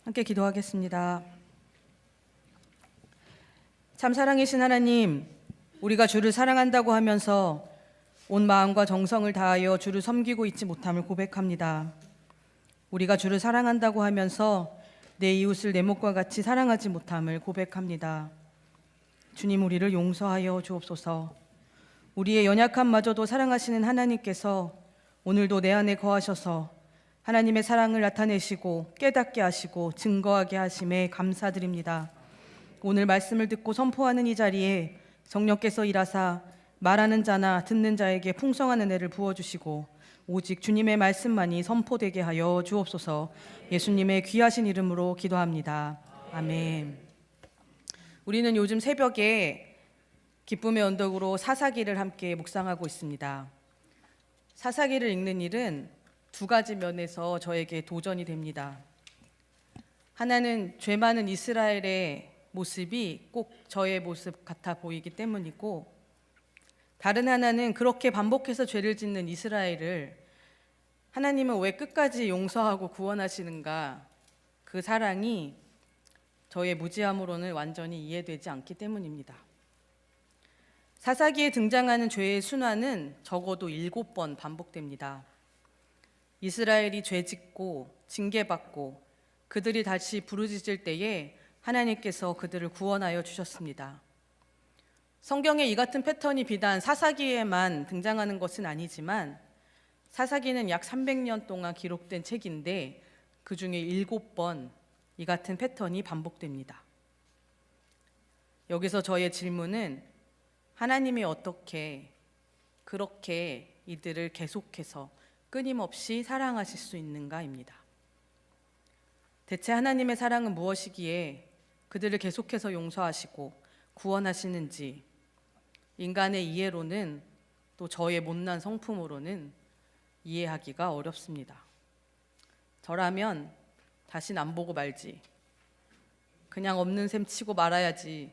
함께 기도하겠습니다. 참 사랑이신 하나님, 우리가 주를 사랑한다고 하면서 온 마음과 정성을 다하여 주를 섬기고 있지 못함을 고백합니다. 우리가 주를 사랑한다고 하면서 내 이웃을 내 몫과 같이 사랑하지 못함을 고백합니다. 주님, 우리를 용서하여 주옵소서. 우리의 연약함마저도 사랑하시는 하나님께서 오늘도 내 안에 거하셔서 하나님의 사랑을 나타내시고 깨닫게 하시고 증거하게 하심에 감사드립니다. 오늘 말씀을 듣고 선포하는 이 자리에 성령께서 일하사 말하는 자나 듣는 자에게 풍성한 은혜를 부어주시고 오직 주님의 말씀만이 선포되게 하여 주옵소서. 예수님의 귀하신 이름으로 기도합니다. 아멘. 우리는 요즘 새벽에 기쁨의 언덕으로 사사기를 함께 묵상하고 있습니다. 사사기를 읽는 일은 두 가지 면에서 저에게 도전이 됩니다. 하나는 죄 많은 이스라엘의 모습이 꼭 저의 모습 같아 보이기 때문이고, 다른 하나는 그렇게 반복해서 죄를 짓는 이스라엘을 하나님은 왜 끝까지 용서하고 구원하시는가, 그 사랑이 저의 무지함으로는 완전히 이해되지 않기 때문입니다. 사사기에 등장하는 죄의 순환은 적어도 7번 반복됩니다. 이스라엘이 죄짓고 징계받고 그들이 다시 부르짖을 때에 하나님께서 그들을 구원하여 주셨습니다. 성경에 이 같은 패턴이 비단 사사기에만 등장하는 것은 아니지만, 사사기는 약 300년 동안 기록된 책인데 그 중에 7번 이 같은 패턴이 반복됩니다. 여기서 저의 질문은, 하나님이 어떻게 그렇게 이들을 계속해서 끊임없이 사랑하실 수 있는가입니다. 대체 하나님의 사랑은 무엇이기에 그들을 계속해서 용서하시고 구원하시는지, 인간의 이해로는, 또 저의 못난 성품으로는 이해하기가 어렵습니다. 저라면 다신 안 보고 말지, 그냥 없는 셈 치고 말아야지,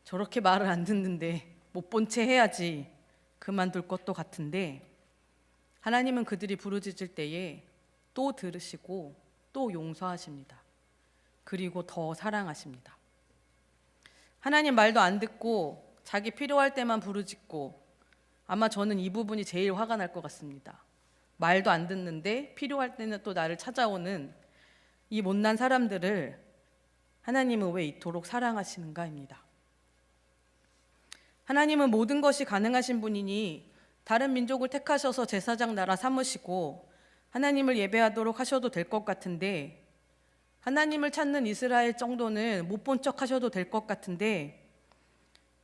저렇게 말을 안 듣는데 못 본 채 해야지, 그만둘 것도 같은데, 하나님은 그들이 부르짖을 때에 또 들으시고 또 용서하십니다. 그리고 더 사랑하십니다. 하나님 말도 안 듣고 자기 필요할 때만 부르짖고, 아마 저는 이 부분이 제일 화가 날 것 같습니다. 말도 안 듣는데 필요할 때는 또 나를 찾아오는 이 못난 사람들을 하나님은 왜 이토록 사랑하시는가입니다. 하나님은 모든 것이 가능하신 분이니 다른 민족을 택하셔서 제사장 나라 삼으시고 하나님을 예배하도록 하셔도 될 것 같은데, 하나님을 찾는 이스라엘 정도는 못 본 척 하셔도 될 것 같은데,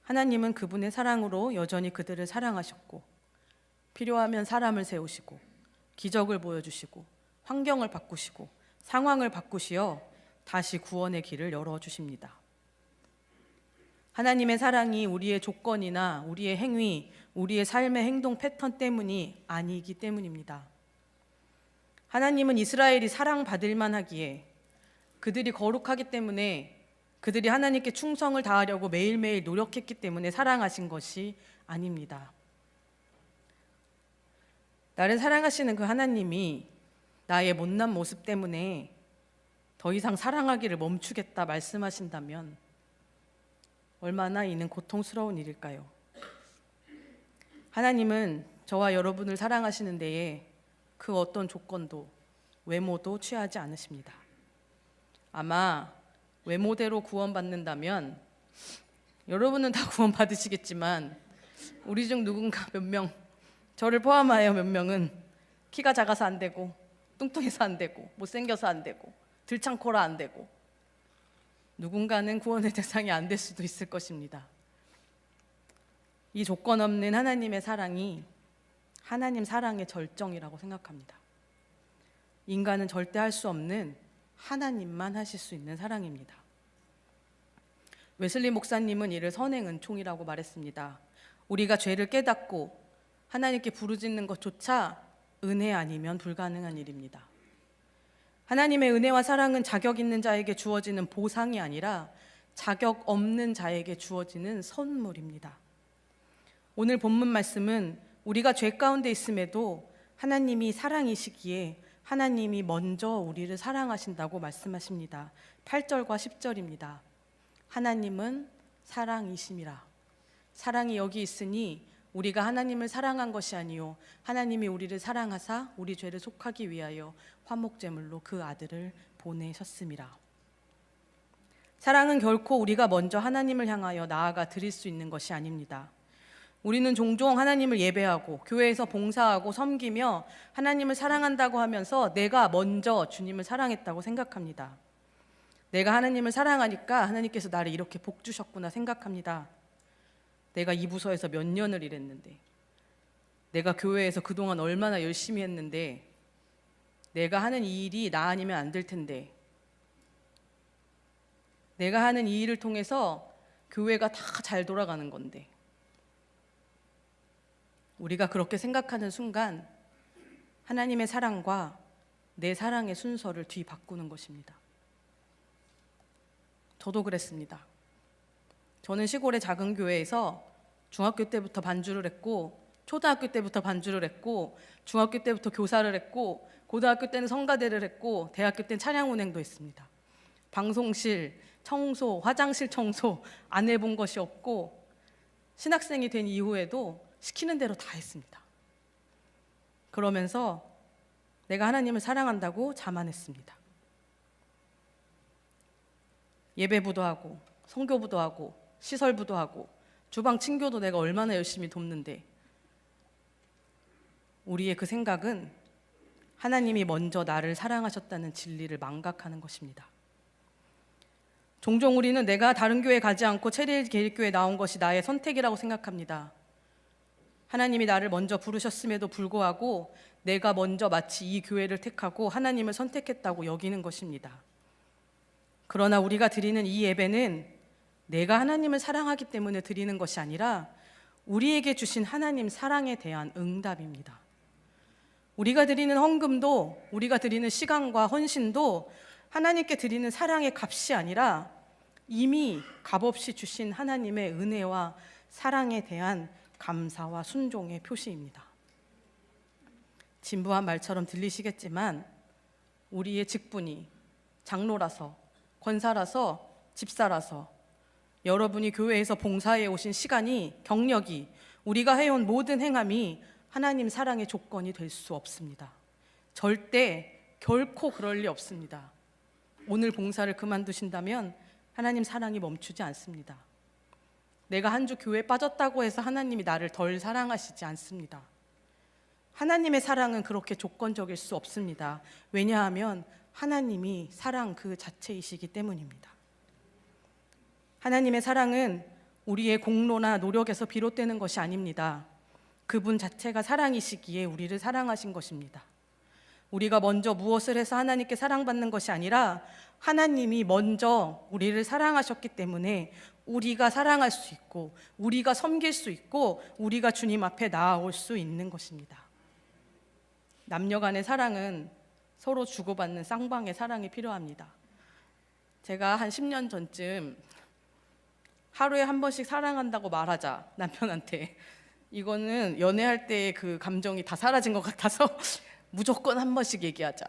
하나님은 그분의 사랑으로 여전히 그들을 사랑하셨고, 필요하면 사람을 세우시고 기적을 보여주시고 환경을 바꾸시고 상황을 바꾸시어 다시 구원의 길을 열어주십니다. 하나님의 사랑이 우리의 조건이나 우리의 행위, 우리의 삶의 행동 패턴 때문이 아니기 때문입니다. 하나님은 이스라엘이 사랑받을 만하기에, 그들이 거룩하기 때문에, 그들이 하나님께 충성을 다하려고 매일매일 노력했기 때문에 사랑하신 것이 아닙니다. 나를 사랑하시는 그 하나님이 나의 못난 모습 때문에 더 이상 사랑하기를 멈추겠다 말씀하신다면 얼마나 이는 고통스러운 일일까요? 하나님은 저와 여러분을 사랑하시는 데에 그 어떤 조건도, 외모도 취하지 않으십니다. 아마 외모대로 구원받는다면 여러분은 다 구원받으시겠지만, 우리 중 누군가 몇 명, 저를 포함하여 몇 명은 키가 작아서 안 되고, 뚱뚱해서 안 되고, 못생겨서 안 되고, 들창코라 안 되고, 누군가는 구원의 대상이 안 될 수도 있을 것입니다. 이 조건 없는 하나님의 사랑이 하나님 사랑의 절정이라고 생각합니다. 인간은 절대 할 수 없는 하나님만 하실 수 있는 사랑입니다. 웨슬리 목사님은 이를 선행은총이라고 말했습니다. 우리가 죄를 깨닫고 하나님께 부르짖는 것조차 은혜 아니면 불가능한 일입니다. 하나님의 은혜와 사랑은 자격 있는 자에게 주어지는 보상이 아니라 자격 없는 자에게 주어지는 선물입니다. 오늘 본문 말씀은 우리가 죄 가운데 있음에도 하나님이 사랑이시기에 하나님이 먼저 우리를 사랑하신다고 말씀하십니다. 8절과 10절입니다. 하나님은 사랑이심이라. 사랑이 여기 있으니 우리가 하나님을 사랑한 것이 아니요 하나님이 우리를 사랑하사 우리 죄를 속하기 위하여 화목제물로 그 아들을 보내셨음이라. 사랑은 결코 우리가 먼저 하나님을 향하여 나아가 드릴 수 있는 것이 아닙니다. 우리는 종종 하나님을 예배하고 교회에서 봉사하고 섬기며 하나님을 사랑한다고 하면서 내가 먼저 주님을 사랑했다고 생각합니다. 내가 하나님을 사랑하니까 하나님께서 나를 이렇게 복 주셨구나 생각합니다. 내가 이 부서에서 몇 년을 일했는데, 내가 교회에서 그동안 얼마나 열심히 했는데, 내가 하는 이 일이 나 아니면 안 될 텐데, 내가 하는 이 일을 통해서 교회가 다 잘 돌아가는 건데, 우리가 그렇게 생각하는 순간 하나님의 사랑과 내 사랑의 순서를 뒤바꾸는 것입니다. 저도 그랬습니다. 저는 시골의 작은 교회에서 중학교 때부터 반주를 했고, 초등학교 때부터 반주를 했고, 중학교 때부터 교사를 했고, 고등학교 때는 성가대를 했고, 대학교 때는 찬양 운행도 했습니다. 방송실 청소, 화장실 청소 안 해본 것이 없고, 신학생이 된 이후에도 시키는 대로 다 했습니다. 그러면서 내가 하나님을 사랑한다고 자만했습니다. 예배부도 하고 성교부도 하고 시설부도 하고 주방 친교도 내가 얼마나 열심히 돕는데, 우리의 그 생각은 하나님이 먼저 나를 사랑하셨다는 진리를 망각하는 것입니다. 종종 우리는 내가 다른 교회 가지 않고 체리힐 계일교회에 나온 것이 나의 선택이라고 생각합니다. 하나님이 나를 먼저 부르셨음에도 불구하고 내가 먼저 마치 이 교회를 택하고 하나님을 선택했다고 여기는 것입니다. 그러나 우리가 드리는 이 예배는 내가 하나님을 사랑하기 때문에 드리는 것이 아니라 우리에게 주신 하나님 사랑에 대한 응답입니다. 우리가 드리는 헌금도, 우리가 드리는 시간과 헌신도 하나님께 드리는 사랑의 값이 아니라 이미 값없이 주신 하나님의 은혜와 사랑에 대한 감사와 순종의 표시입니다. 진부한 말처럼 들리시겠지만 우리의 직분이 장로라서, 권사라서, 집사라서, 여러분이 교회에서 봉사해 오신 시간이, 경력이, 우리가 해온 모든 행함이 하나님 사랑의 조건이 될 수 없습니다. 절대 결코 그럴 리 없습니다. 오늘 봉사를 그만두신다면 하나님 사랑이 멈추지 않습니다. 내가 한 주 교회에 빠졌다고 해서 하나님이 나를 덜 사랑하시지 않습니다. 하나님의 사랑은 그렇게 조건적일 수 없습니다. 왜냐하면 하나님이 사랑 그 자체이시기 때문입니다. 하나님의 사랑은 우리의 공로나 노력에서 비롯되는 것이 아닙니다. 그분 자체가 사랑이시기에 우리를 사랑하신 것입니다. 우리가 먼저 무엇을 해서 하나님께 사랑받는 것이 아니라 하나님이 먼저 우리를 사랑하셨기 때문에 우리가 사랑할 수 있고, 우리가 섬길 수 있고, 우리가 주님 앞에 나아올 수 있는 것입니다. 남녀 간의 사랑은 서로 주고받는 쌍방의 사랑이 필요합니다. 제가 한 10년 전쯤 하루에 한 번씩 사랑한다고 말하자, 남편한테. 이거는 연애할 때의 그 감정이 다 사라진 것 같아서 무조건 한 번씩 얘기하자.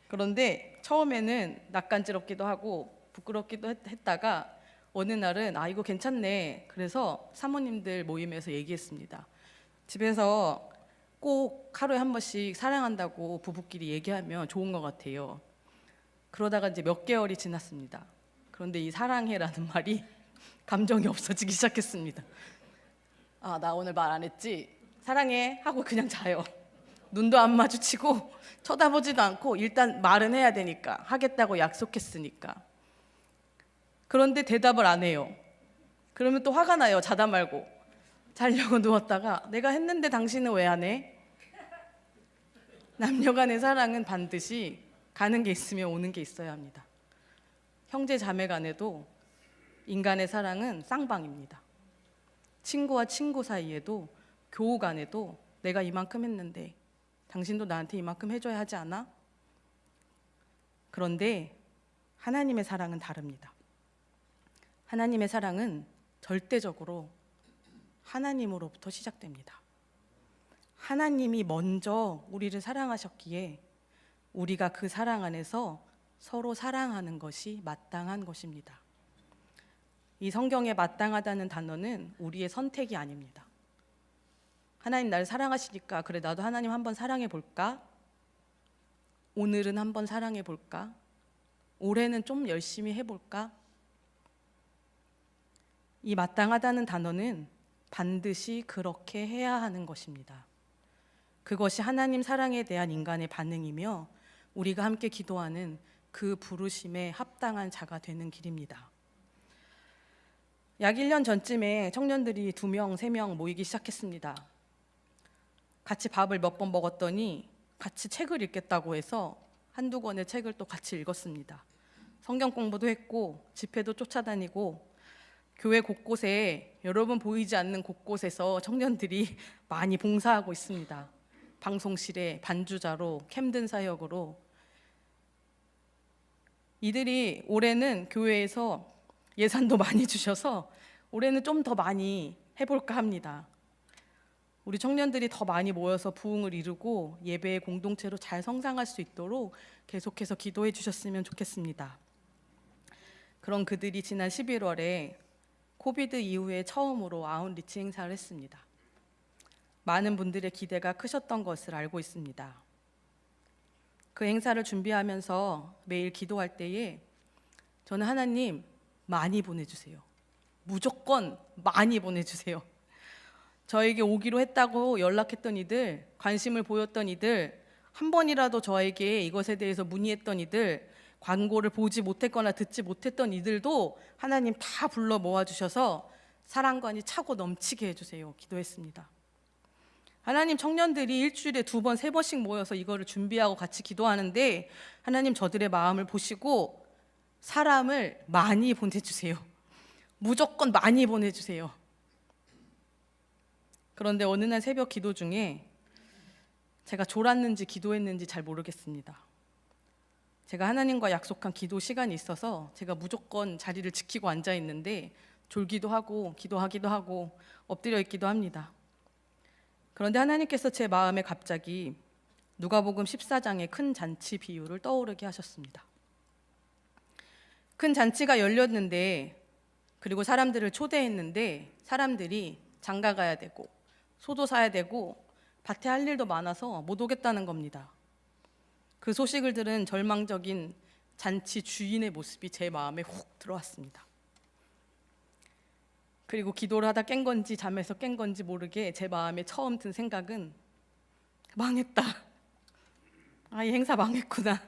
그런데 처음에는 낯간지럽기도 하고 부끄럽기도 했다가 어느 날은 이거 괜찮네. 그래서 사모님들 모임에서 얘기했습니다. 집에서 꼭 하루에 한 번씩 사랑한다고 부부끼리 얘기하면 좋은 것 같아요. 그러다가 이제 몇 개월이 지났습니다. 그런데 이 사랑해라는 말이 감정이 없어지기 시작했습니다. 나 오늘 말 안 했지? 사랑해 하고 그냥 자요. 눈도 안 마주치고 쳐다보지도 않고 일단 말은 해야 되니까, 하겠다고 약속했으니까. 그런데 대답을 안 해요. 그러면 또 화가 나요. 자다 말고. 자려고 누웠다가 내가 했는데 당신은 왜 안 해? 남녀 간의 사랑은 반드시 가는 게 있으면 오는 게 있어야 합니다. 형제 자매 간에도 인간의 사랑은 쌍방입니다. 친구와 친구 사이에도, 교우 간에도 내가 이만큼 했는데 당신도 나한테 이만큼 해줘야 하지 않아? 그런데 하나님의 사랑은 다릅니다. 하나님의 사랑은 절대적으로 하나님으로부터 시작됩니다. 하나님이 먼저 우리를 사랑하셨기에 우리가 그 사랑 안에서 서로 사랑하는 것이 마땅한 것입니다. 이 성경에 마땅하다는 단어는 우리의 선택이 아닙니다. 하나님 나를 사랑하시니까 그래 나도 하나님 한번 사랑해 볼까? 오늘은 한번 사랑해 볼까? 올해는 좀 열심히 해볼까? 이 마땅하다는 단어는 반드시 그렇게 해야 하는 것입니다. 그것이 하나님 사랑에 대한 인간의 반응이며 우리가 함께 기도하는 그 부르심에 합당한 자가 되는 길입니다. 약 1년 전쯤에 청년들이 2명, 3명 모이기 시작했습니다. 같이 밥을 몇 번 먹었더니 같이 책을 읽겠다고 해서 한두 권의 책을 또 같이 읽었습니다. 성경 공부도 했고 집회도 쫓아다니고 교회 곳곳에 여러분 보이지 않는 곳곳에서 청년들이 많이 봉사하고 있습니다. 방송실에 반주자로 캠든 사역으로 이들이 올해는 교회에서 예산도 많이 주셔서 올해는 좀 더 많이 해볼까 합니다. 우리 청년들이 더 많이 모여서 부흥을 이루고 예배의 공동체로 잘 성장할 수 있도록 계속해서 기도해 주셨으면 좋겠습니다. 그런 그들이 지난 11월에 코비드 이후에 처음으로 아웃리치 행사를 했습니다. 많은 분들의 기대가 크셨던 것을 알고 있습니다. 그 행사를 준비하면서 매일 기도할 때에 저는 하나님 많이 보내주세요. 무조건 많이 보내주세요. 저에게 오기로 했다고 연락했던 이들, 관심을 보였던 이들, 한 번이라도 저에게 이것에 대해서 문의했던 이들, 광고를 보지 못했거나 듣지 못했던 이들도 하나님 다 불러 모아주셔서 사랑관이 차고 넘치게 해주세요. 기도했습니다. 하나님 청년들이 일주일에 2번, 3번씩 모여서 이거를 준비하고 같이 기도하는데 하나님 저들의 마음을 보시고 사람을 많이 보내주세요. 무조건 많이 보내주세요. 그런데 어느 날 새벽 기도 중에 제가 졸았는지 기도했는지 잘 모르겠습니다. 제가 하나님과 약속한 기도 시간이 있어서 제가 무조건 자리를 지키고 앉아 있는데 졸기도 하고 기도하기도 하고 엎드려 있기도 합니다. 그런데 하나님께서 제 마음에 갑자기 누가복음 14장의 큰 잔치 비유를 떠오르게 하셨습니다. 큰 잔치가 열렸는데 그리고 사람들을 초대했는데 사람들이 장가 가야 되고 소도 사야 되고 밭에 할 일도 많아서 못 오겠다는 겁니다. 그 소식을 들은 절망적인 잔치 주인의 모습이 제 마음에 훅 들어왔습니다. 그리고 기도를 하다 깬 건지 잠에서 깬 건지 모르게 제 마음에 처음 든 생각은 망했다. 이 행사 망했구나.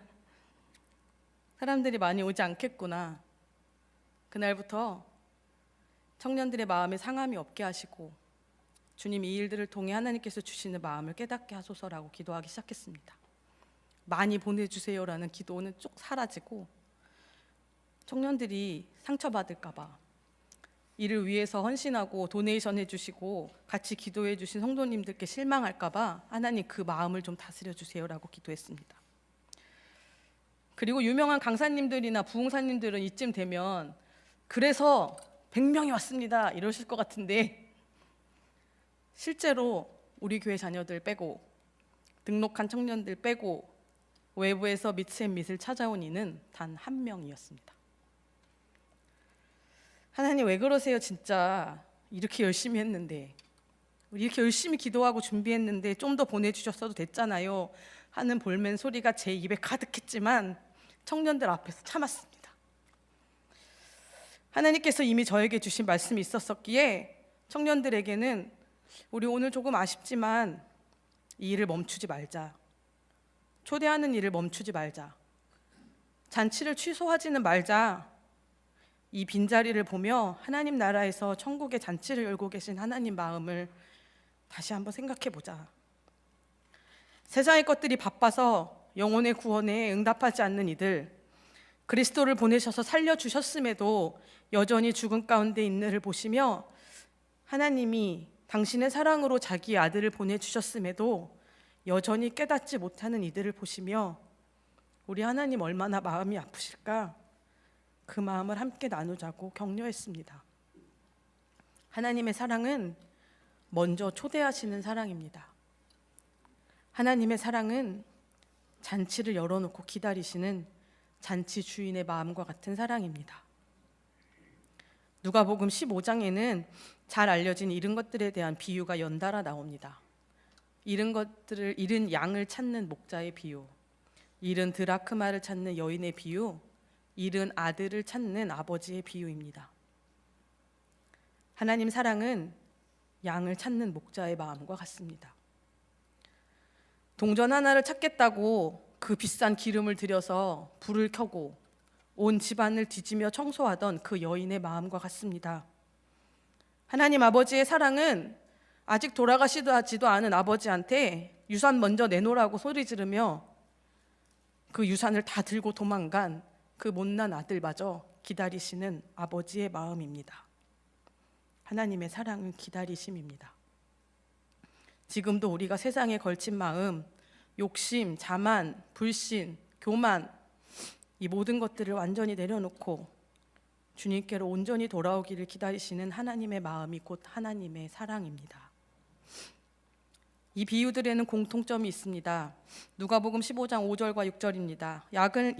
사람들이 많이 오지 않겠구나. 그날부터 청년들의 마음에 상함이 없게 하시고 주님 이 일들을 통해 하나님께서 주시는 마음을 깨닫게 하소서라고 기도하기 시작했습니다. 많이 보내주세요라는 기도는 쭉 사라지고 청년들이 상처받을까 봐 이를 위해서 헌신하고 도네이션 해주시고 같이 기도해 주신 성도님들께 실망할까 봐 하나님 그 마음을 좀 다스려 주세요라고 기도했습니다. 그리고 유명한 강사님들이나 부흥사님들은 이쯤 되면 그래서 100명이 왔습니다 이러실 것 같은데 실제로 우리 교회 자녀들 빼고 등록한 청년들 빼고 외부에서 미츠앤밋을 찾아온 이는 단 1명이었습니다. 하나님 왜 그러세요? 진짜 이렇게 열심히 했는데 우리 이렇게 열심히 기도하고 준비했는데 좀 더 보내주셨어도 됐잖아요 하는 볼멘 소리가 제 입에 가득했지만 청년들 앞에서 참았습니다. 하나님께서 이미 저에게 주신 말씀이 있었기에 청년들에게는 우리 오늘 조금 아쉽지만 이 일을 멈추지 말자. 초대하는 일을 멈추지 말자. 잔치를 취소하지는 말자. 이 빈자리를 보며 하나님 나라에서 천국의 잔치를 열고 계신 하나님 마음을 다시 한번 생각해 보자. 세상의 것들이 바빠서 영혼의 구원에 응답하지 않는 이들, 그리스도를 보내셔서 살려주셨음에도 여전히 죽음 가운데 있는 이를 보시며 하나님이 당신의 사랑으로 자기의 아들을 보내주셨음에도 여전히 깨닫지 못하는 이들을 보시며 우리 하나님 얼마나 마음이 아프실까? 그 마음을 함께 나누자고 격려했습니다. 하나님의 사랑은 먼저 초대하시는 사랑입니다. 하나님의 사랑은 잔치를 열어놓고 기다리시는 잔치 주인의 마음과 같은 사랑입니다. 누가복음 15장에는 잘 알려진 잃은 것들에 대한 비유가 연달아 나옵니다. 잃은 양을 찾는 목자의 비유, 잃은 드라크마를 찾는 여인의 비유, 잃은 아들을 찾는 아버지의 비유입니다. 하나님 사랑은 양을 찾는 목자의 마음과 같습니다. 동전 하나를 찾겠다고 그 비싼 기름을 들여서 불을 켜고 온 집안을 뒤지며 청소하던 그 여인의 마음과 같습니다. 하나님 아버지의 사랑은 아직 돌아가시지도 않은 아버지한테 유산 먼저 내놓으라고 소리 지르며 그 유산을 다 들고 도망간 그 못난 아들마저 기다리시는 아버지의 마음입니다. 하나님의 사랑은 기다리심입니다. 지금도 우리가 세상에 걸친 마음, 욕심, 자만, 불신, 교만, 이 모든 것들을 완전히 내려놓고 주님께로 온전히 돌아오기를 기다리시는 하나님의 마음이 곧 하나님의 사랑입니다. 이 비유들에는 공통점이 있습니다. 누가복음 15장 5절과 6절입니다.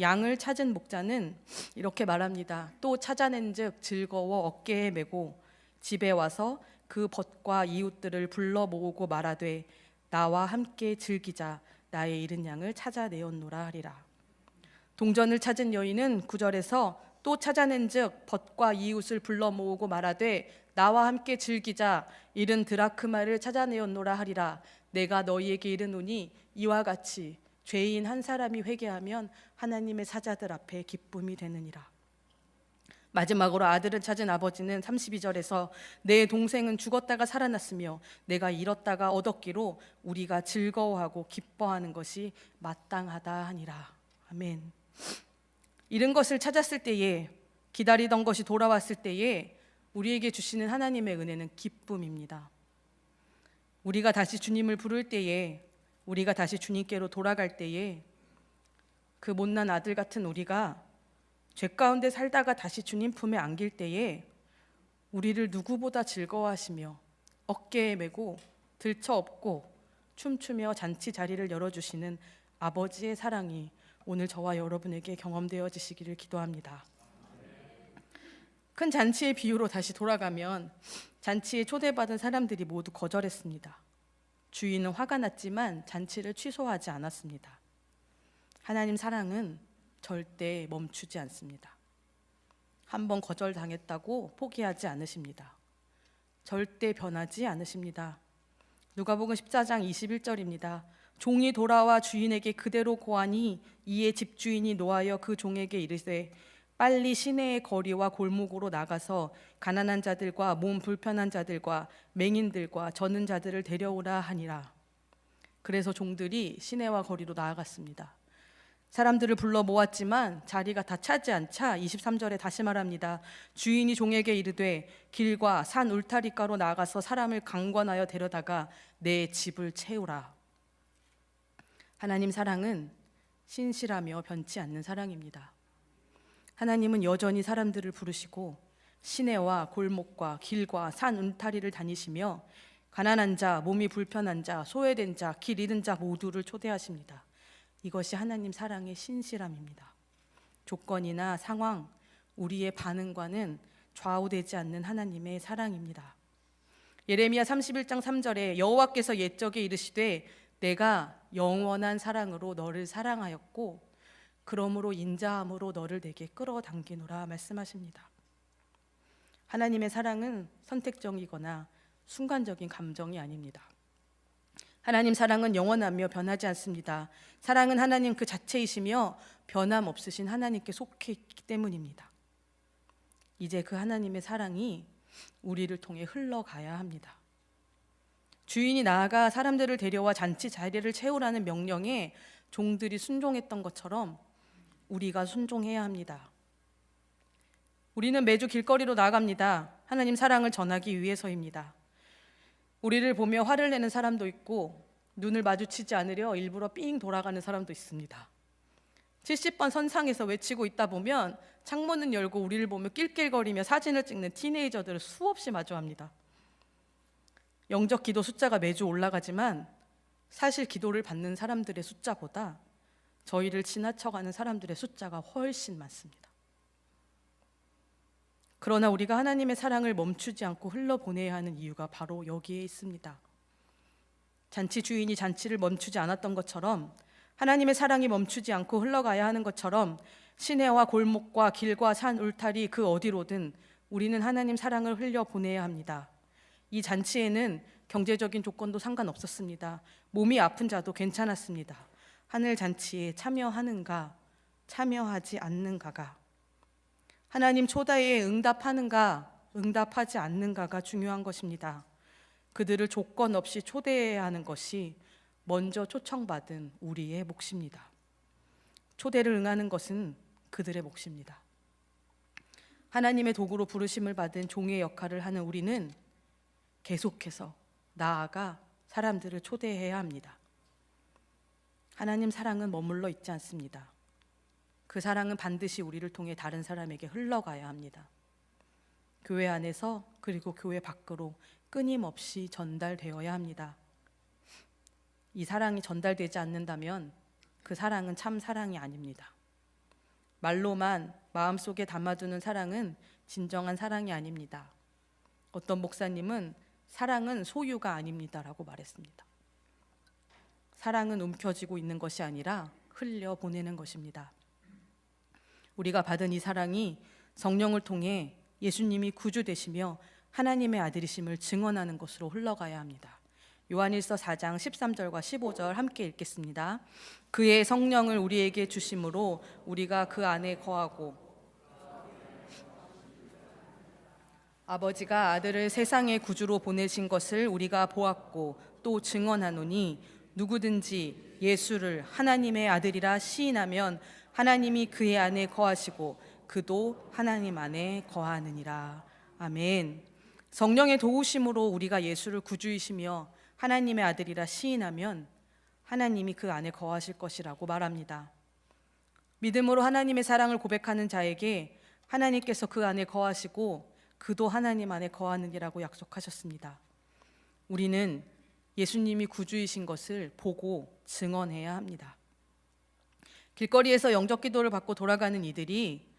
양을 찾은 목자는 이렇게 말합니다. 또 찾아낸즉 즐거워 어깨에 메고 집에 와서 그 벗과 이웃들을 불러 모으고 말하되 나와 함께 즐기자 나의 잃은 양을 찾아내었노라 하리라. 동전을 찾은 여인은 9절에서 또 찾아낸즉 벗과 이웃을 불러 모으고 말하되 나와 함께 즐기자 잃은 드라크마를 찾아내었노라 하리라. 내가 너희에게 이르노니 이와 같이 죄인 한 사람이 회개하면 하나님의 사자들 앞에 기쁨이 되느니라. 마지막으로 아들을 찾은 아버지는 32절에서 내 동생은 죽었다가 살아났으며 내가 잃었다가 얻었기로 우리가 즐거워하고 기뻐하는 것이 마땅하다 하니라. 아멘. 잃은 것을 찾았을 때에, 기다리던 것이 돌아왔을 때에 우리에게 주시는 하나님의 은혜는 기쁨입니다. 우리가 다시 주님을 부를 때에, 우리가 다시 주님께로 돌아갈 때에 그 못난 아들 같은 우리가 죄 가운데 살다가 다시 주님 품에 안길 때에 우리를 누구보다 즐거워하시며 어깨에 메고 들쳐업고 춤추며 잔치 자리를 열어주시는 아버지의 사랑이 오늘 저와 여러분에게 경험되어지시기를 기도합니다. 큰 잔치의 비유로 다시 돌아가면 잔치에 초대받은 사람들이 모두 거절했습니다. 주인은 화가 났지만 잔치를 취소하지 않았습니다. 하나님 사랑은 절대 멈추지 않습니다. 한번 거절당했다고 포기하지 않으십니다. 절대 변하지 않으십니다. 누가복음 14장 21절입니다. 종이 돌아와 주인에게 그대로 고하니 이에 집주인이 노하여 그 종에게 이르되 빨리 시내의 거리와 골목으로 나가서 가난한 자들과 몸 불편한 자들과 맹인들과 젖는 자들을 데려오라 하니라. 그래서 종들이 시내와 거리로 나아갔습니다. 사람들을 불러 모았지만 자리가 다 차지 않자 23절에 다시 말합니다. 주인이 종에게 이르되 길과 산 울타리가로 나가서 사람을 강권하여 데려다가 내 집을 채우라. 하나님 사랑은 신실하며 변치 않는 사랑입니다. 하나님은 여전히 사람들을 부르시고 시내와 골목과 길과 산 울타리를 다니시며 가난한 자, 몸이 불편한 자, 소외된 자, 길 잃은 자 모두를 초대하십니다. 이것이 하나님 사랑의 신실함입니다. 조건이나 상황, 우리의 반응과는 좌우되지 않는 하나님의 사랑입니다. 예레미야 31장 3절에 여호와께서 옛적에 이르시되 내가 영원한 사랑으로 너를 사랑하였고 그러므로 인자함으로 너를 내게 끌어당기노라 말씀하십니다. 하나님의 사랑은 선택적이거나 순간적인 감정이 아닙니다. 하나님 사랑은 영원하며 변하지 않습니다. 사랑은 하나님 그 자체이시며 변함없으신 하나님께 속해 있기 때문입니다. 이제 그 하나님의 사랑이 우리를 통해 흘러가야 합니다. 주인이 나아가 사람들을 데려와 잔치 자리를 채우라는 명령에 종들이 순종했던 것처럼 우리가 순종해야 합니다. 우리는 매주 길거리로 나갑니다. 하나님 사랑을 전하기 위해서입니다. 우리를 보며 화를 내는 사람도 있고 눈을 마주치지 않으려 일부러 삥 돌아가는 사람도 있습니다. 70번 선상에서 외치고 있다 보면 창문은 열고 우리를 보며 낄낄거리며 사진을 찍는 티네이저들을 수없이 마주합니다. 영적 기도 숫자가 매주 올라가지만 사실 기도를 받는 사람들의 숫자보다 저희를 지나쳐가는 사람들의 숫자가 훨씬 많습니다. 그러나 우리가 하나님의 사랑을 멈추지 않고 흘러보내야 하는 이유가 바로 여기에 있습니다. 잔치 주인이 잔치를 멈추지 않았던 것처럼, 하나님의 사랑이 멈추지 않고 흘러가야 하는 것처럼, 시내와 골목과 길과 산 울타리 그 어디로든 우리는 하나님 사랑을 흘려보내야 합니다. 이 잔치에는 경제적인 조건도 상관없었습니다. 몸이 아픈 자도 괜찮았습니다. 하늘 잔치에 참여하는가, 참여하지 않는가가, 하나님 초대에 응답하는가, 응답하지 않는가가 중요한 것입니다. 그들을 조건 없이 초대해야 하는 것이 먼저 초청받은 우리의 몫입니다. 초대를 응하는 것은 그들의 몫입니다. 하나님의 도구로 부르심을 받은 종의 역할을 하는 우리는 계속해서 나아가 사람들을 초대해야 합니다. 하나님 사랑은 머물러 있지 않습니다. 그 사랑은 반드시 우리를 통해 다른 사람에게 흘러가야 합니다. 교회 안에서 그리고 교회 밖으로 끊임없이 전달되어야 합니다. 이 사랑이 전달되지 않는다면 그 사랑은 참 사랑이 아닙니다. 말로만 마음속에 담아두는 사랑은 진정한 사랑이 아닙니다. 어떤 목사님은 사랑은 소유가 아닙니다라고 말했습니다. 사랑은 움켜쥐고 있는 것이 아니라 흘려보내는 것입니다. 우리가 받은 이 사랑이 성령을 통해 예수님이 구주 되시며 하나님의 아들이심을 증언하는 것으로 흘러가야 합니다. 요한일서 4장 13절과 15절 함께 읽겠습니다. 그의 성령을 우리에게 주심으로 우리가 그 안에 거하고 아버지가 아들을 세상의 구주로 보내신 것을 우리가 보았고 또 증언하노니 누구든지 예수를 하나님의 아들이라 시인하면 하나님이 그의 안에 거하시고 그도 하나님 안에 거하느니라. 아멘. 성령의 도우심으로 우리가 예수를 구주이시며 하나님의 아들이라 시인하면 하나님이 그 안에 거하실 것이라고 말합니다. 믿음으로 하나님의 사랑을 고백하는 자에게 하나님께서 그 안에 거하시고 그도 하나님 안에 거하느니라고 약속하셨습니다. 우리는 예수님이 구주이신 것을 보고 증언해야 합니다. 길거리에서 영접 기도를 받고 돌아가는 이들이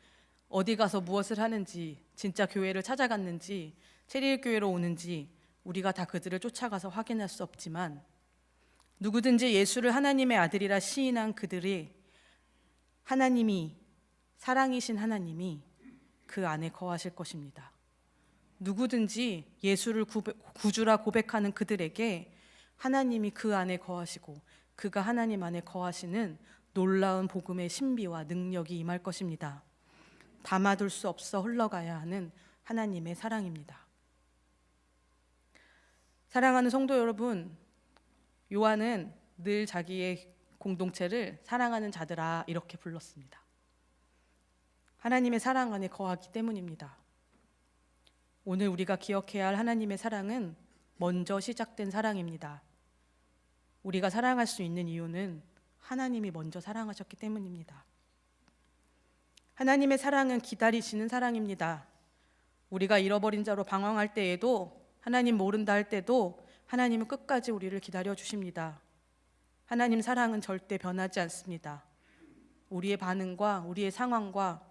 어디 가서 무엇을 하는지, 진짜 교회를 찾아갔는지, 체리일교회로 오는지 우리가 다 그들을 쫓아가서 확인할 수 없지만 누구든지 예수를 하나님의 아들이라 시인한 그들이 하나님이, 사랑이신 하나님이 그 안에 거하실 것입니다. 누구든지 예수를 구주라 고백하는 그들에게 하나님이 그 안에 거하시고 그가 하나님 안에 거하시는 놀라운 복음의 신비와 능력이 임할 것입니다. 담아둘 수 없어 흘러가야 하는 하나님의 사랑입니다. 사랑하는 성도 여러분, 요한은 늘 자기의 공동체를 사랑하는 자들아 이렇게 불렀습니다. 하나님의 사랑 안에 거하기 때문입니다. 오늘 우리가 기억해야 할 하나님의 사랑은 먼저 시작된 사랑입니다. 우리가 사랑할 수 있는 이유는 하나님이 먼저 사랑하셨기 때문입니다. 하나님의 사랑은 기다리시는 사랑입니다. 우리가 잃어버린 자로 방황할 때에도, 하나님 모른다 할 때도 하나님은 끝까지 우리를 기다려 주십니다. 하나님 사랑은 절대 변하지 않습니다. 우리의 반응과 우리의 상황과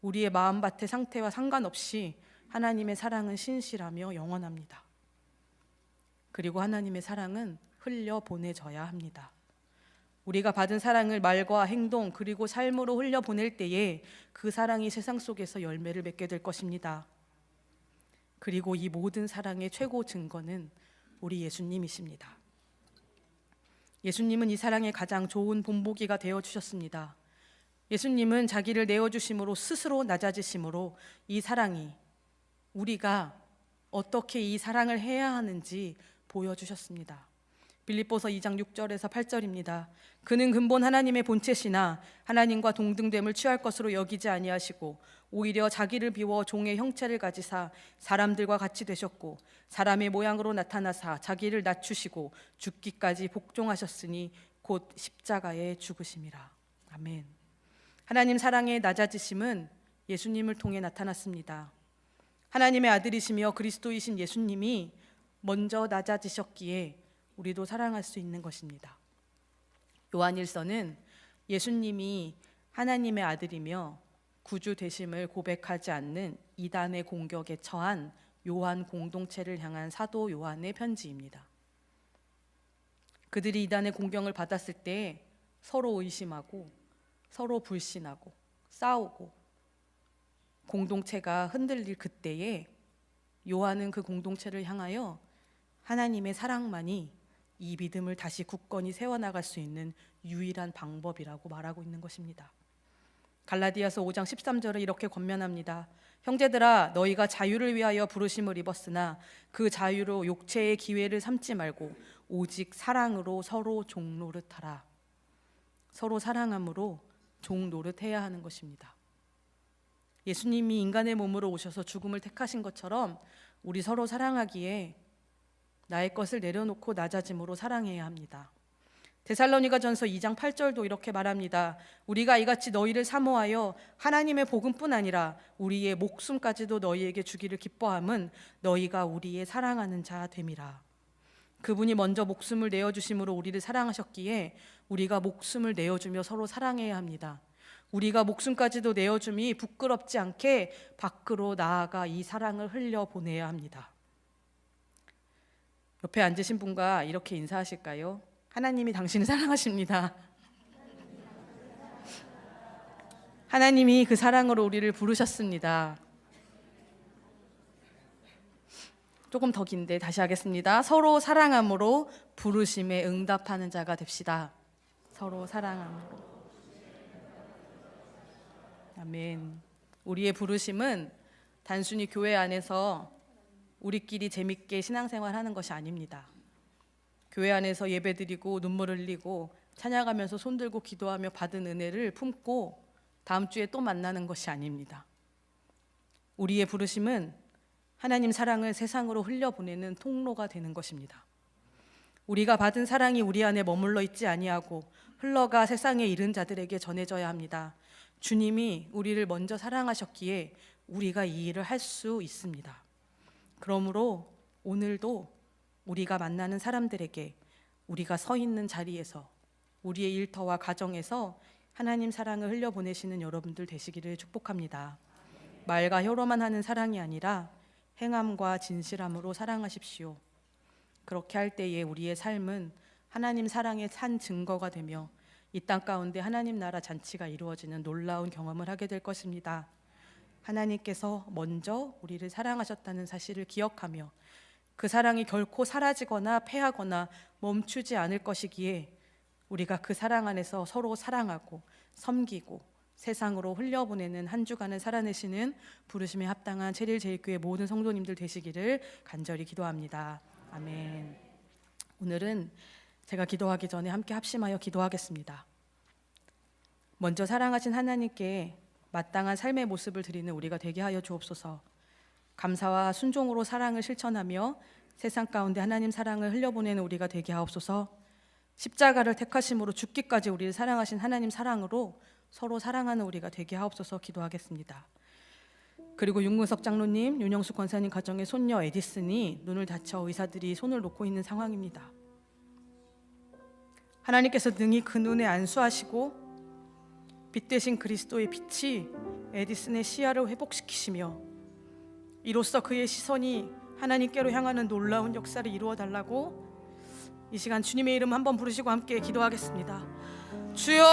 우리의 마음밭의 상태와 상관없이 하나님의 사랑은 신실하며 영원합니다. 그리고 하나님의 사랑은 흘려보내져야 합니다. 우리가 받은 사랑을 말과 행동 그리고 삶으로 흘려보낼 때에 그 사랑이 세상 속에서 열매를 맺게 될 것입니다. 그리고 이 모든 사랑의 최고 증거는 우리 예수님이십니다. 예수님은 이 사랑의 가장 좋은 본보기가 되어주셨습니다. 예수님은 자기를 내어주심으로 스스로 낮아지심으로 이 사랑이, 우리가 어떻게 이 사랑을 해야 하는지 보여주셨습니다. 빌립보서 2장 6절에서 8절입니다. 그는 근본 하나님의 본체시나 하나님과 동등됨을 취할 것으로 여기지 아니하시고 오히려 자기를 비워 종의 형체를 가지사 사람들과 같이 되셨고 사람의 모양으로 나타나사 자기를 낮추시고 죽기까지 복종하셨으니 곧 십자가에 죽으심이라. 아멘. 하나님 사랑의 낮아지심은 예수님을 통해 나타났습니다. 하나님의 아들이시며 그리스도이신 예수님이 먼저 낮아지셨기에 우리도 사랑할 수 있는 것입니다. 요한일서는 예수님이 하나님의 아들이며 구주 되심을 고백하지 않는 이단의 공격에 처한 요한 공동체를 향한 사도 요한의 편지입니다. 그들이 이단의 공격을 받았을 때 서로 의심하고 서로 불신하고 싸우고 공동체가 흔들릴 그때에 요한은 그 공동체를 향하여 하나님의 사랑만이 이 믿음을 다시 굳건히 세워나갈 수 있는 유일한 방법이라고 말하고 있는 것입니다. 갈라디아서 5장 13절에 이렇게 권면합니다. 형제들아, 너희가 자유를 위하여 부르심을 입었으나 그 자유로 욕체의 기회를 삼지 말고 오직 사랑으로 서로 종 노릇하라. 서로 사랑함으로 종 노릇해야 하는 것입니다. 예수님이 인간의 몸으로 오셔서 죽음을 택하신 것처럼 우리 서로 사랑하기에 나의 것을 내려놓고 낮아짐으로 사랑해야 합니다. 데살로니가전서 2장 8절도 이렇게 말합니다. 우리가 이같이 너희를 사모하여 하나님의 복음뿐 아니라 우리의 목숨까지도 너희에게 주기를 기뻐함은 너희가 우리의 사랑하는 자 됨이라. 그분이 먼저 목숨을 내어주심으로 우리를 사랑하셨기에 우리가 목숨을 내어주며 서로 사랑해야 합니다. 우리가 목숨까지도 내어줌이 부끄럽지 않게 밖으로 나아가 이 사랑을 흘려보내야 합니다. 옆에 앉으신 분과 이렇게 인사하실까요? 하나님이 당신을 사랑하십니다. 하나님이 그 사랑으로 우리를 부르셨습니다. 조금 더 긴데 다시 하겠습니다. 서로 사랑함으로 부르심에 응답하는 자가 됩시다. 서로 사랑함으로. 아멘. 우리의 부르심은 단순히 교회 안에서 우리끼리 재밌게 신앙생활하는 것이 아닙니다. 교회 안에서 예배드리고 눈물 흘리고 찬양하면서 손들고 기도하며 받은 은혜를 품고 다음 주에 또 만나는 것이 아닙니다. 우리의 부르심은 하나님 사랑을 세상으로 흘려보내는 통로가 되는 것입니다. 우리가 받은 사랑이 우리 안에 머물러 있지 아니하고 흘러가 세상에 이른 자들에게 전해져야 합니다. 주님이 우리를 먼저 사랑하셨기에 우리가 이 일을 할 수 있습니다. 그러므로 오늘도 우리가 만나는 사람들에게 우리가 서 있는 자리에서 우리의 일터와 가정에서 하나님 사랑을 흘려보내시는 여러분들 되시기를 축복합니다. 말과 혀로만 하는 사랑이 아니라 행함과 진실함으로 사랑하십시오. 그렇게 할 때에 우리의 삶은 하나님 사랑의 산 증거가 되며 이 땅 가운데 하나님 나라 잔치가 이루어지는 놀라운 경험을 하게 될 것입니다. 하나님께서 먼저 우리를 사랑하셨다는 사실을 기억하며 그 사랑이 결코 사라지거나 패하거나 멈추지 않을 것이기에 우리가 그 사랑 안에서 서로 사랑하고 섬기고 세상으로 흘려보내는 한 주간을 살아내시는 부르심에 합당한 체릴제일교회 모든 성도님들 되시기를 간절히 기도합니다. 아멘. 오늘은 제가 기도하기 전에 함께 합심하여 기도하겠습니다. 먼저 사랑하신 하나님께 마땅한 삶의 모습을 드리는 우리가 되게 하여 주옵소서. 감사와 순종으로 사랑을 실천하며 세상 가운데 하나님 사랑을 흘려보내는 우리가 되게 하옵소서. 십자가를 택하심으로 죽기까지 우리를 사랑하신 하나님 사랑으로 서로 사랑하는 우리가 되게 하옵소서 기도하겠습니다. 그리고 윤근석 장로님, 윤영수 권사님 가정의 손녀 에디슨이 눈을 다쳐 의사들이 손을 놓고 있는 상황입니다. 하나님께서 능히 그 눈에 안수하시고 빛 대신 그리스도의 빛이 에디슨의 시야를 회복시키시며 이로써 그의 시선이 하나님께로 향하는 놀라운 역사를 이루어 달라고 이 시간 주님의 이름 한번 부르시고 함께 기도하겠습니다. 주여!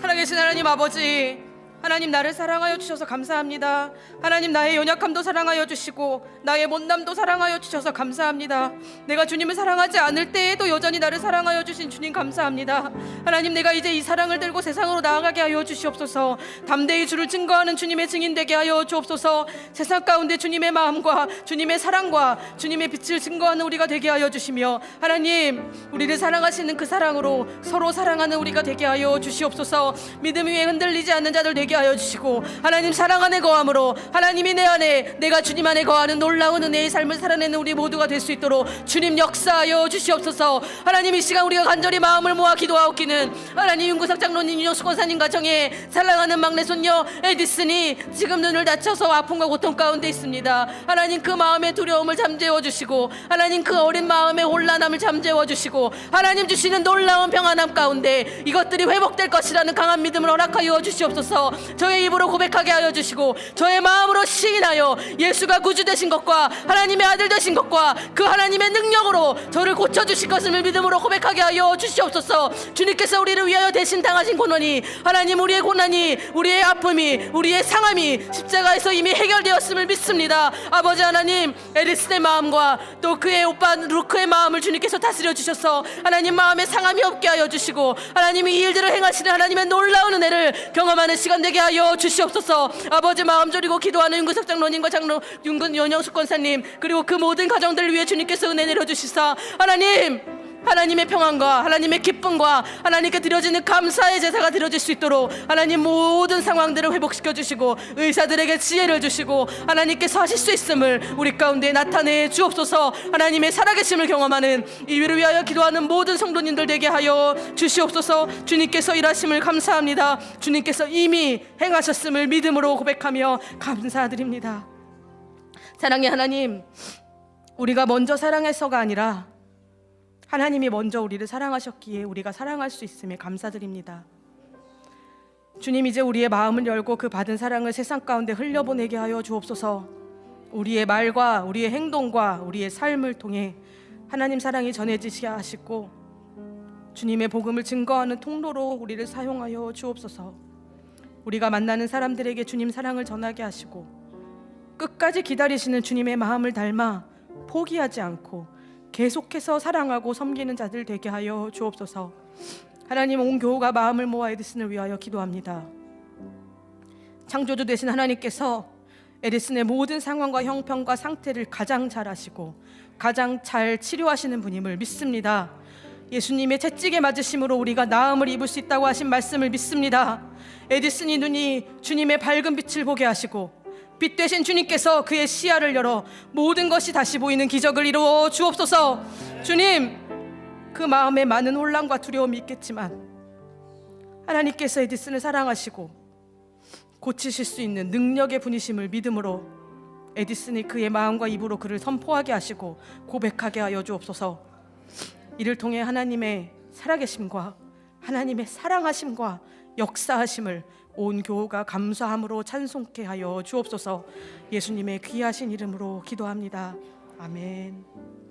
살아계신 하나님 아버지, 하나님 나를 사랑하여 주셔서 감사합니다. 하나님 나의 연약함도 사랑하여 주시고 나의 못남도 사랑하여 주셔서 감사합니다. 내가 주님을 사랑하지 않을 때에도 여전히 나를 사랑하여 주신 주님 감사합니다. 하나님 내가 이제 이 사랑을 들고 세상으로 나아가게 하여 주시옵소서. 담대히 주를 증거하는 주님의 증인 되게 하여 주옵소서. 세상 가운데 주님의 마음과 주님의 사랑과 주님의 빛을 증거하는 우리가 되게 하여 주시며 하나님 우리를 사랑하시는 그 사랑으로 서로 사랑하는 우리가 되게 하여 주시옵소서. 믿음 위에 흔들리지 않는 자들 되게 있게 하여 주시고 하나님 사랑 안에 거함으로 하나님이 내 안에 내가 주님 안에 거하는 놀라운 은혜의 삶을 살아내는 우리 모두가 될 수 있도록 주님 역사하여 주시옵소서. 하나님 이 시간 우리가 간절히 마음을 모아 기도하옵기는 하나님 윤구석 장로님 윤영수 권사님 가정에 사랑하는 막내 손녀 에디슨이 지금 눈을 다쳐서 아픔과 고통 가운데 있습니다. 하나님 그 마음의 두려움을 잠재워 주시고 하나님 그 어린 마음의 혼란함을 잠재워 주시고 하나님 주시는 놀라운 평안함 가운데 이것들이 회복될 것이라는 강한 믿음을 허락하여 주시옵소서. 저의 입으로 고백하게 하여 주시고 저의 마음으로 시인하여 예수가 구주 되신 것과 하나님의 아들 되신 것과 그 하나님의 능력으로 저를 고쳐주실 것을 믿음으로 고백하게 하여 주시옵소서. 주님께서 우리를 위하여 대신 당하신 고난이 하나님 우리의 고난이 우리의 아픔이 우리의 상함이 십자가에서 이미 해결되었음을 믿습니다. 아버지 하나님 에리스의 마음과 또 그의 오빠 루크의 마음을 주님께서 다스려 주셔서 하나님 마음에 상함이 없게 하여 주시고 하나님이 이 일들을 행하시는 하나님의 놀라운 은혜를 경험하는 시간 되게 하여 주시옵소서. 아버지 마음 졸이고 기도하는 윤구석 장로님과 장로 윤영숙 권사님 그리고 그 모든 가정들을 위해 주님께서 은혜 내려주시사 하나님의 평안과 하나님의 기쁨과 하나님께 드려지는 감사의 제사가 드려질 수 있도록 하나님 모든 상황들을 회복시켜 주시고 의사들에게 지혜를 주시고 하나님께서 하실 수 있음을 우리 가운데 나타내 주옵소서. 하나님의 살아계심을 경험하는 이 위를 위하여 기도하는 모든 성도님들 되게 하여 주시옵소서. 주님께서 일하심을 감사합니다. 주님께서 이미 행하셨음을 믿음으로 고백하며 감사드립니다. 사랑의 하나님, 우리가 먼저 사랑해서가 아니라 하나님이 먼저 우리를 사랑하셨기에 우리가 사랑할 수 있음에 감사드립니다. 주님, 이제 우리의 마음을 열고 그 받은 사랑을 세상 가운데 흘려보내게 하여 주옵소서. 우리의 말과 우리의 행동과 우리의 삶을 통해 하나님 사랑이 전해지게 하시고 주님의 복음을 증거하는 통로로 우리를 사용하여 주옵소서. 우리가 만나는 사람들에게 주님 사랑을 전하게 하시고 끝까지 기다리시는 주님의 마음을 닮아 포기하지 않고 계속해서 사랑하고 섬기는 자들 되게 하여 주옵소서. 하나님, 온 교우가 마음을 모아 에디슨을 위하여 기도합니다. 창조주 되신 하나님께서 에디슨의 모든 상황과 형편과 상태를 가장 잘 아시고 가장 잘 치료하시는 분임을 믿습니다. 예수님의 채찍에 맞으심으로 우리가 나음을 입을 수 있다고 하신 말씀을 믿습니다. 에디슨이 눈이 주님의 밝은 빛을 보게 하시고 빛 되신 주님께서 그의 시야를 열어 모든 것이 다시 보이는 기적을 이루어 주옵소서. 주님, 그 마음에 많은 혼란과 두려움이 있겠지만 하나님께서 에디슨을 사랑하시고 고치실 수 있는 능력의 분이심을 믿음으로 에디슨이 그의 마음과 입으로 그를 선포하게 하시고 고백하게 하여 주옵소서. 이를 통해 하나님의 살아계심과 하나님의 사랑하심과 역사하심을 온 교우가 감사함으로 찬송케 하여 주옵소서. 예수님의 귀하신 이름으로 기도합니다. 아멘.